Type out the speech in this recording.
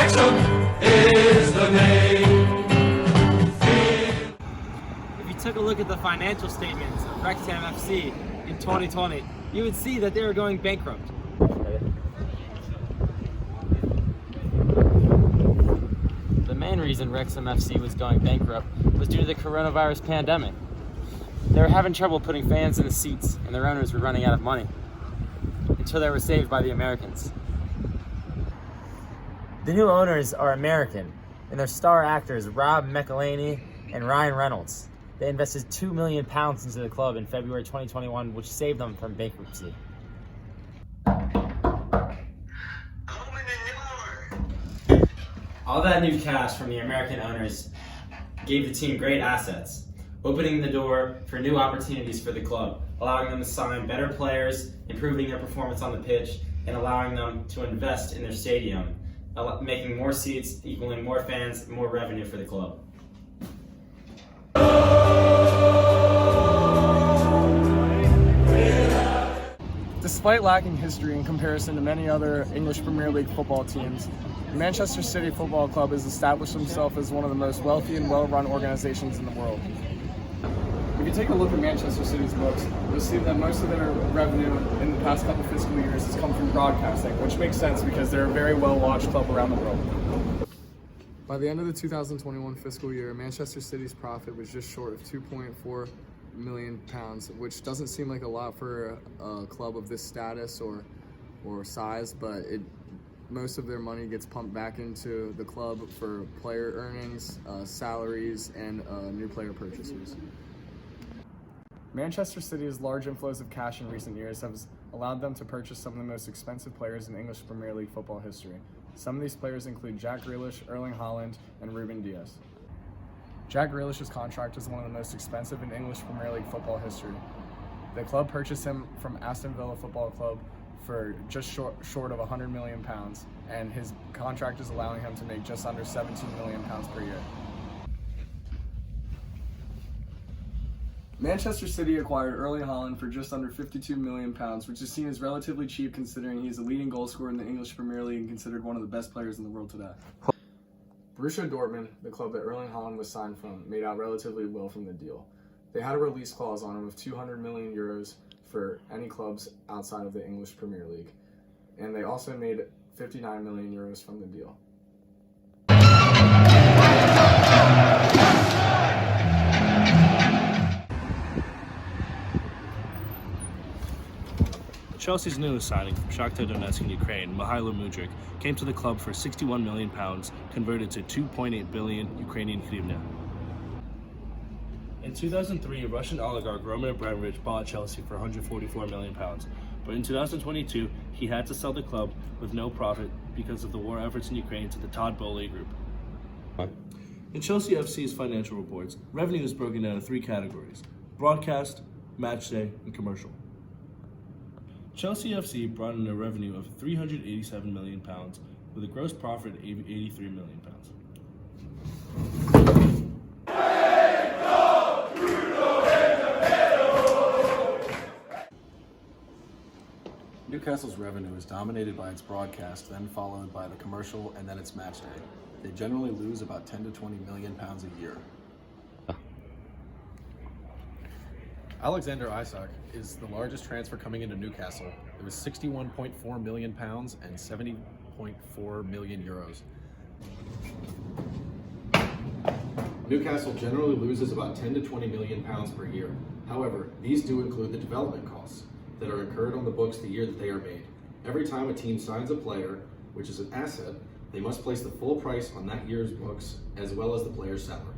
Wrexham is the name. If you took a look at the financial statements of Wrexham FC in 2020, you would see that they were going bankrupt. The main reason Wrexham FC was going bankrupt was due to the coronavirus pandemic. They were having trouble putting fans in the seats, and their owners were running out of money, until they were saved by the Americans. The new owners are American, and their star actors Rob McElhenney and Ryan Reynolds. They invested £2 million into the club in February 2021, which saved them from bankruptcy. All that new cash from the American owners gave the team great assets, opening the door for new opportunities for the club, allowing them to sign better players, improving their performance on the pitch, and allowing them to invest in their stadium, making more seats, equaling more fans, and more revenue for the club. Despite lacking history in comparison to many other English Premier League football teams, Manchester City Football Club has established himself as one of the most wealthy and well-run organizations in the world. If you take a look at Manchester City's books, you'll see that most of their revenue in the past couple fiscal years has come from broadcasting, which makes sense because they're a very well-watched club around the world. By the end of the 2021 fiscal year, Manchester City's profit was just short of £2.4 million, which doesn't seem like a lot for a club of this status or size, but most of their money gets pumped back into the club for player earnings, salaries, and new player purchases. Manchester City's large inflows of cash in recent years have allowed them to purchase some of the most expensive players in English Premier League football history. Some of these players include Jack Grealish, Erling Haaland, and Ruben Dias. Jack Grealish's contract is one of the most expensive in English Premier League football history. The club purchased him from Aston Villa Football Club for just short of £100 million, and his contract is allowing him to make just under £17 million per year. Manchester City acquired Erling Haaland for just under £52 million, which is seen as relatively cheap considering he's a leading goal scorer in the English Premier League and considered one of the best players in the world today. Borussia Dortmund, the club that Erling Haaland was signed from, made out relatively well from the deal. They had a release clause on him of €200 million for any clubs outside of the English Premier League, and they also made €59 million from the deal. Chelsea's newest signing from Shakhtar Donetsk in Ukraine, Mihailo Mudryk, came to the club for £61 million, converted to 2.8 billion Ukrainian hryvnia. In 2003, Russian oligarch Roman Abramovich bought Chelsea for £144 million, but in 2022, he had to sell the club with no profit because of the war efforts in Ukraine to the Todd Boehly Group. In Chelsea FC's financial reports, revenue is broken down into three categories: broadcast, matchday, and commercial. Chelsea FC brought in a revenue of £387 million with a gross profit of £83 million. Newcastle's revenue is dominated by its broadcast, then followed by the commercial, and then its match day. They generally lose about £10 to £20 million a year. Alexander Isak is the largest transfer coming into Newcastle. It was £61.4 million and €70.4 million. Newcastle generally loses about £10 to £20 million per year. However, these do include the development costs that are incurred on the books the year that they are made. Every time a team signs a player, which is an asset, they must place the full price on that year's books as well as the player's salary.